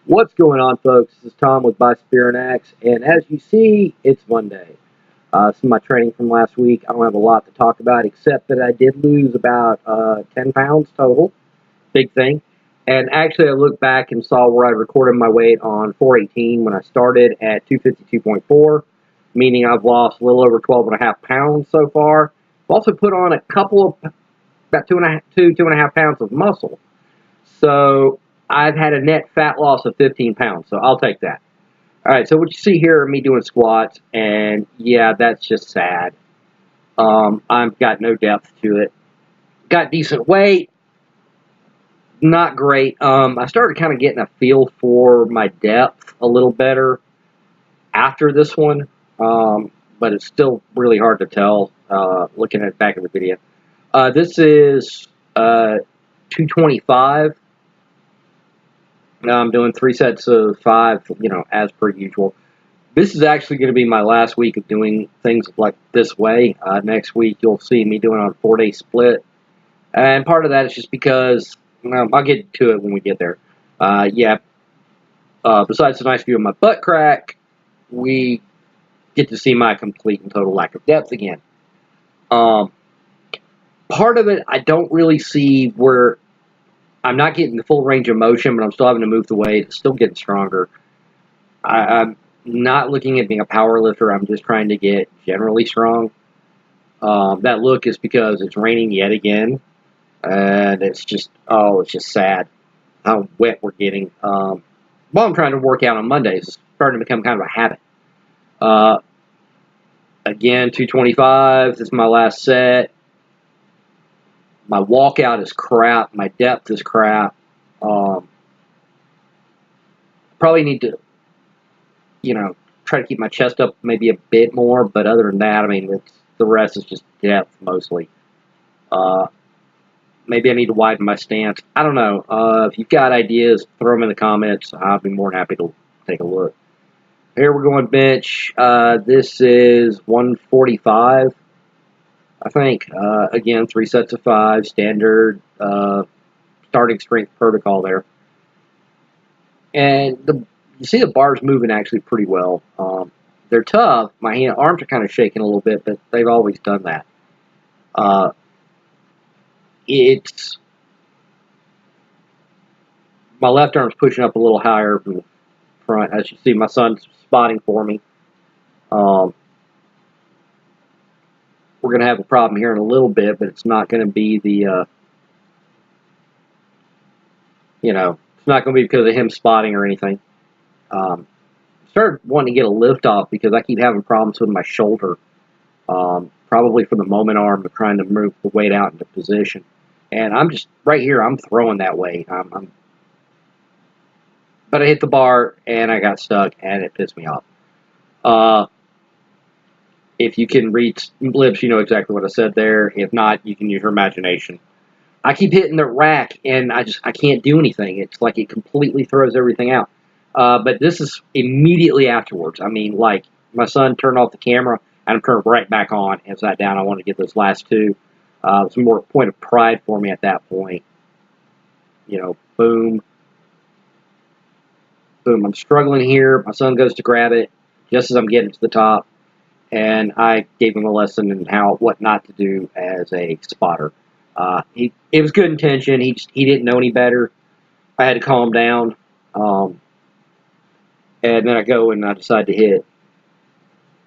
What's going on, folks? This is Tom with By Spear and Axe, and as you see, it's Monday. This is my training from last week. I don't have a lot to talk about, except that I did lose about 10 pounds total. Big thing. And actually, I looked back and saw where I recorded my weight on 418 when I started at 252.4, meaning I've lost a little over 12.5 pounds so far. I've also put on a couple of, about 2.5 pounds of muscle. So I've had a net fat loss of 15 pounds, so I'll take that. All right, so what you see here are me doing squats, and yeah, that's just sad. I've got no depth to it. Got decent weight, not great. I started kind of getting a feel for my depth a little better after this one, but it's still really hard to tell looking at the back of the video. This is 225. I'm doing 3 sets of 5, as per usual. This is actually going to be my last week of doing things like this way. Next week, you'll see me doing on a 4-day split. And part of that is just because, I'll get to it when we get there. Besides the nice view of my butt crack, we get to see my complete and total lack of depth again. Part of it, I don't really see where I'm not getting the full range of motion, but I'm still having to move the weight. It's still getting stronger. I'm not looking at being a power lifter. I'm just trying to get generally strong. That look is because it's raining yet again, and it's just sad how wet we're getting. While I'm trying to work out on Mondays, it's starting to become kind of a habit. Again, 225. This is my last set. My walkout is crap. My depth is crap. Probably need to, try to keep my chest up maybe a bit more. But other than that, the rest is just depth mostly. Maybe I need to widen my stance. I don't know. If you've got ideas, throw them in the comments. I'll be more than happy to take a look. Here we're going bench. This is 145. I think, again, 3 sets of 5, standard starting strength protocol there. And you see the bars moving actually pretty well. They're tough. My arms are kind of shaking a little bit, but they've always done that. My left arm's pushing up a little higher from the front. As you see, my son's spotting for me. We're going to have a problem here in a little bit, but it's not going to be it's not going to be because of him spotting or anything. Started wanting to get a lift off because I keep having problems with my shoulder. Probably from the moment arm of trying to move the weight out into position. And I'm just, right here, I'm throwing that weight. But I hit the bar, and I got stuck, and it pissed me off. If you can read lips, you know exactly what I said there. If not, you can use your imagination. I keep hitting the rack, and I can't do anything. It's like it completely throws everything out. But this is immediately afterwards. My son turned off the camera, and I'm turned right back on and sat down. I want to get those last 2. It's more a point of pride for me at that point. Boom. Boom. I'm struggling here. My son goes to grab it just as I'm getting to the top. And I gave him a lesson in what not to do as a spotter. It was good intention. He didn't know any better. I had to calm down. And then I go and I decide to hit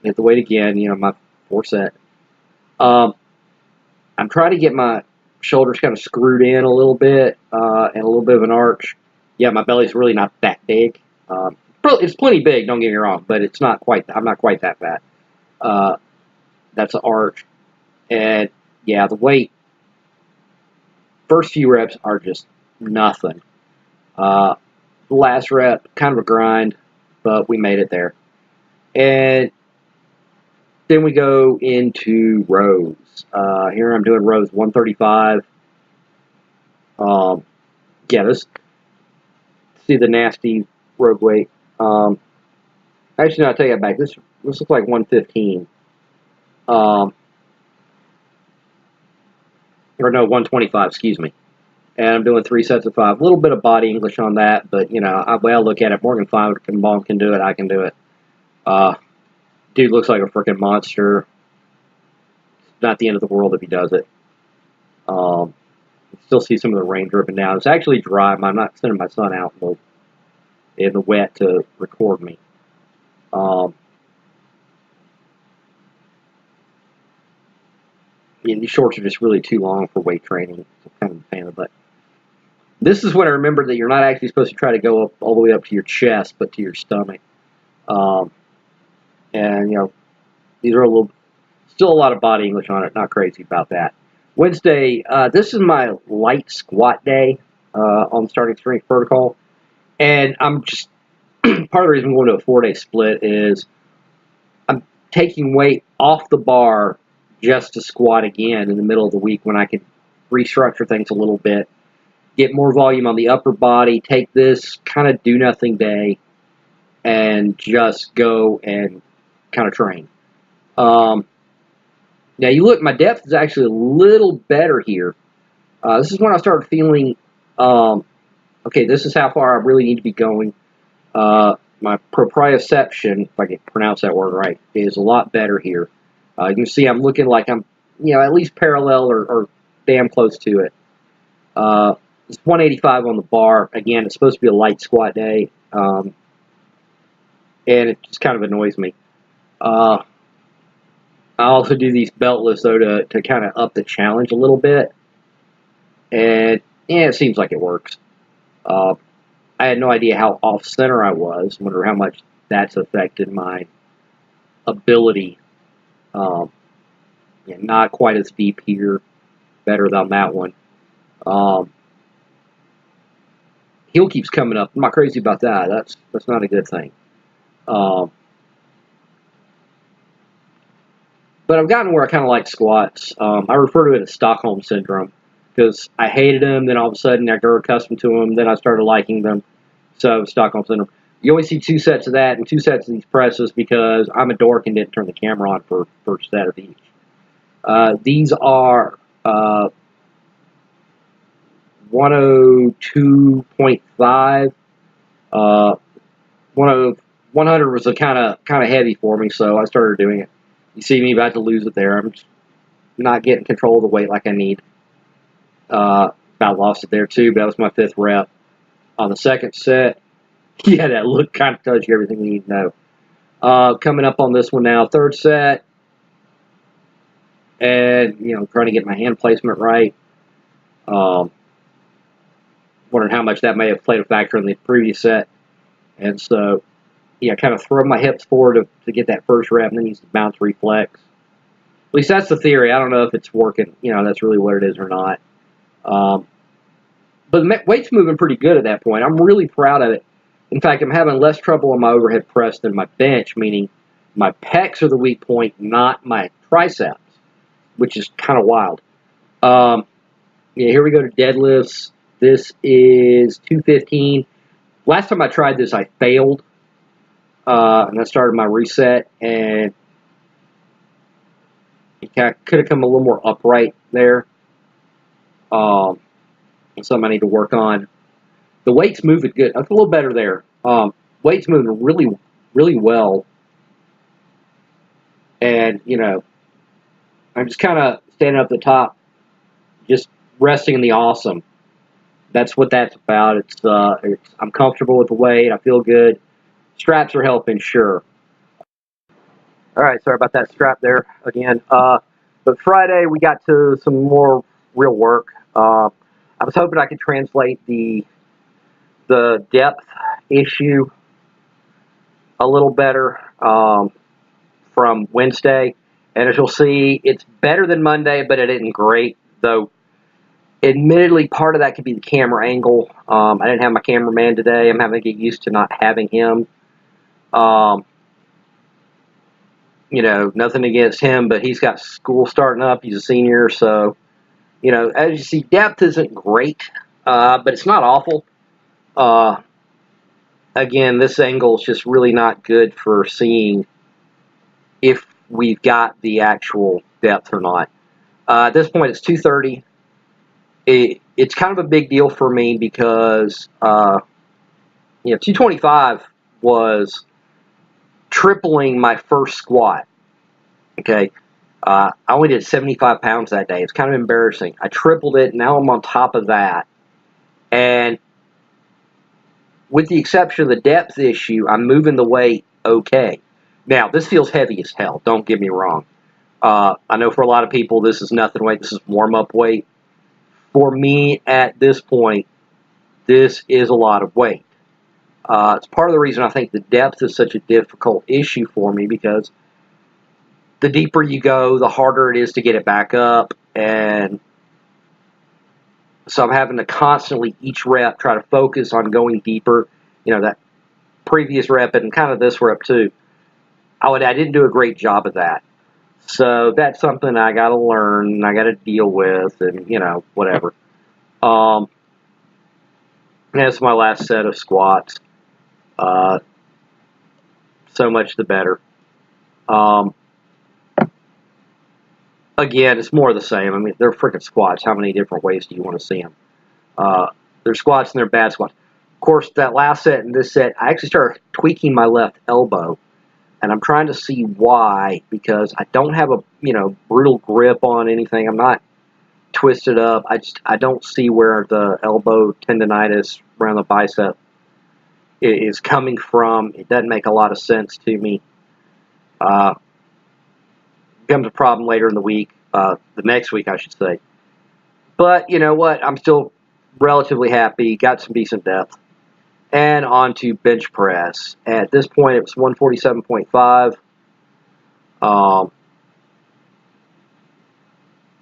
the weight again, my 4 set. I'm trying to get my shoulders kind of screwed in a little bit, and a little bit of an arch. Yeah, my belly's really not that big. It's plenty big, don't get me wrong, but it's not quite, I'm not quite that fat. That's an arch. And yeah, the weight, first few reps are just nothing. The last rep, kind of a grind, but we made it there. And then we go into rows. Here I'm doing rows 135. See the nasty row weight. Actually, no, I'll take that back. This looks like 115. Or no, 125, excuse me. and I'm doing 3 sets of 5. A little bit of body English on that, but, you know, the way I look at it, Morgan Feigenbaum can do it, I can do it. Dude looks like a freaking monster. It's not the end of the world if he does it. Still see some of the rain dripping down. It's actually dry. I'm not sending my son out in the wet to record me. Yeah, these shorts are just really too long for weight training. So I'm kind of a fan of it. This is when I remember that you're not actually supposed to try to go up all the way up to your chest, but to your stomach. And, you know, these are still a lot of body English on it. Not crazy about that. Wednesday, this is my light squat day on starting strength protocol. And I'm just, part of the reason I'm going to a 4-day split is I'm taking weight off the bar just to squat again in the middle of the week when I can restructure things a little bit, get more volume on the upper body, take this kind of do-nothing day, and just go and kind of train. Now, you look, my depth is actually a little better here. This is when I started feeling, okay, this is how far I really need to be going. My proprioception, if I can pronounce that word right, is a lot better here. You can see I'm looking like I'm, you know, at least parallel or damn close to it. It's 185 on the bar. Again, it's supposed to be a light squat day, and it just kind of annoys me. I also do these belt lifts, though, to kind of up the challenge a little bit. And, yeah, it seems like it works. I had no idea how off-center I was. I wonder how much that's affected my ability. Yeah, not quite as deep here. Better than that one. Heel keeps coming up. I'm not crazy about that. That's not a good thing. But I've gotten where I kind of like squats. I refer to it as Stockholm Syndrome because I hated them, then all of a sudden I grew accustomed to them, then I started liking them. So, Stockholm Syndrome. You always see 2 sets of that and 2 sets of these presses because I'm a dork and didn't turn the camera on for first set of each. These are 102.5. 100 was a kind of heavy for me, so I started doing it. You see me about to lose it there. I'm just not getting control of the weight like I need. About lost it there too, but that was my 5th rep. On the 2nd set, yeah, that look kind of tells you everything you need to know. Coming up on this one now, 3rd set, and, you know, trying to get my hand placement right. Wondering how much that may have played a factor in the previous set. And so, yeah, kind of throw my hips forward to get that first rep and then use the bounce reflex. At least that's the theory. I don't know if it's working. You know, that's really what it is or not. But the weight's moving pretty good at that point. I'm really proud of it. In fact, I'm having less trouble on my overhead press than my bench, meaning my pecs are the weak point, not my triceps, which is kind of wild. Yeah, here we go to deadlifts. This is 215. Last time I tried this, I failed. And I started my reset, and it could have come a little more upright there. Something I need to work on. The weight's moving good. I feel a little better there. Weight's moving really, really well. And, you know, I'm just kind of standing up at the top, just resting in the awesome. That's what that's about. I'm comfortable with the weight. I feel good. Straps are helping, sure. All right, sorry about that strap there again. But Friday we got to some more real work. I was hoping I could translate the depth issue a little better from Wednesday, and as you'll see, it's better than Monday, but it isn't great. Though, admittedly, part of that could be the camera angle. I didn't have my cameraman today. I'm having to get used to not having him. You know, nothing against him, but he's got school starting up. He's a senior, so, you know, as you see, depth isn't great, but it's not awful. Again, this angle is just really not good for seeing if we've got the actual depth or not. At this point, it's 2:30. it's kind of a big deal for me because 225 was tripling my first squat. Okay, I only did 75 pounds that day. It's kind of embarrassing. I tripled it. Now I'm on top of that, and with the exception of the depth issue, I'm moving the weight okay. Now this feels heavy as hell. Don't get me wrong. I know for a lot of people this is nothing weight. This is warm up weight. For me at this point, this is a lot of weight. It's part of the reason I think the depth is such a difficult issue for me, because the deeper you go, the harder it is to get it back up. And so I'm having to constantly, each rep, try to focus on going deeper. That previous rep and kind of this rep too, I didn't do a great job of that. So that's something I got to learn, I got to deal with, and, whatever. That's my last set of squats. So much the better. Again, it's more of the same. I mean, they're freaking squats. How many different ways do you want to see them? They're squats and they're bad squats. Of course, that last set and this set, I actually started tweaking my left elbow. And I'm trying to see why, because I don't have a, brutal grip on anything. I'm not twisted up. I don't see where the elbow tendonitis around the bicep is coming from. It doesn't make a lot of sense to me. Becomes a problem later in the week, the next week, I should say. But you know what? I'm still relatively happy. Got some decent depth. And on to bench press. At this point, it was 147.5.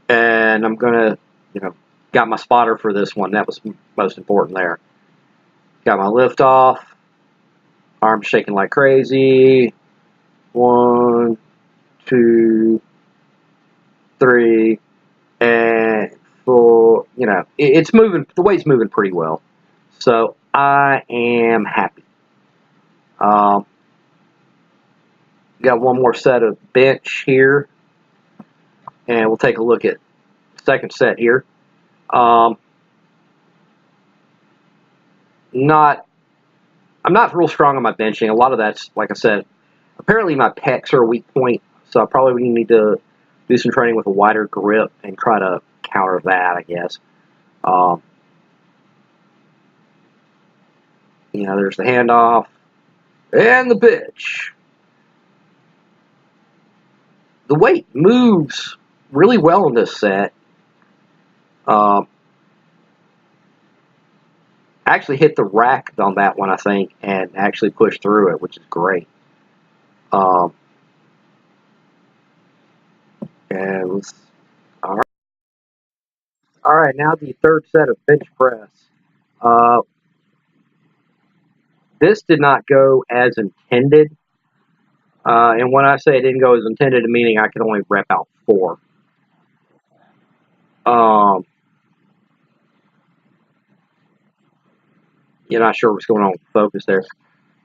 And I'm going to, got my spotter for this one. That was most important there. Got my lift off. Arms shaking like crazy. 1, 2, 3, and 4. It's moving. The weight's moving pretty well. So I am happy. Got one more set of bench here, and we'll take a look at the second set here. I'm not real strong on my benching. A lot of that's, like I said, apparently my pecs are a weak point, so I probably need to do some training with a wider grip and try to counter that, I guess. There's the handoff and the pitch. The weight moves really well in this set. I actually hit the rack on that one, I think, and actually pushed through it, which is great. And all right. All right, now the third set of bench press. This did not go as intended. And when I say it didn't go as intended, meaning I could only rep out 4. You're not sure what's going on with focus there.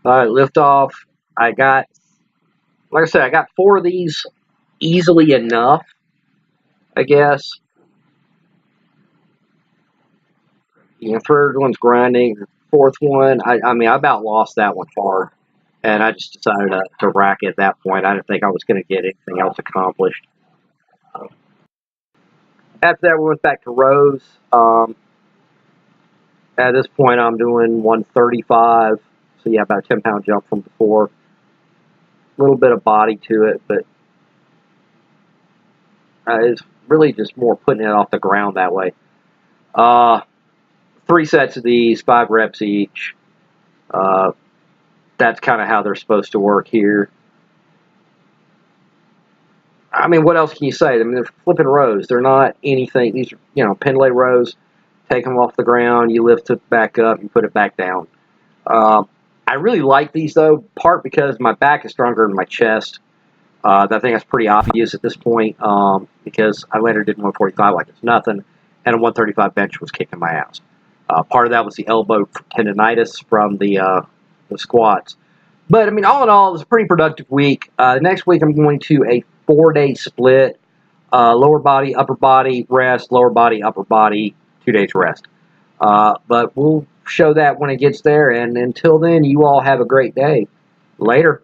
All right, lift off. Like I said, I got 4 of these easily enough, I guess. Third one's grinding. Fourth one, I about lost that one hard. And I just decided to rack it at that point. I didn't think I was going to get anything else accomplished. After that, we went back to rows. At this point, I'm doing 135. So, yeah, about a 10-pound jump from before. A little bit of body to it, but it's really just more putting it off the ground that way. 3 sets of these, 5 reps each. That's kind of how they're supposed to work here. I mean, what else can you say? I mean, they're flipping rows. They're not anything. These are, pendulay rows. Take them off the ground. You lift it back up. You put it back down. I really like these, though, part because my back is stronger than my chest. I think that's pretty obvious at this point because I later did 145 like it's nothing, and a 135 bench was kicking my ass. Part of that was the elbow tendonitis from the squats. But, I mean, all in all, it was a pretty productive week. Next week, I'm going to a 4-day split. Lower body, upper body, rest, lower body, upper body, 2 days rest. But we'll show that when it gets there, and until then, you all have a great day. Later.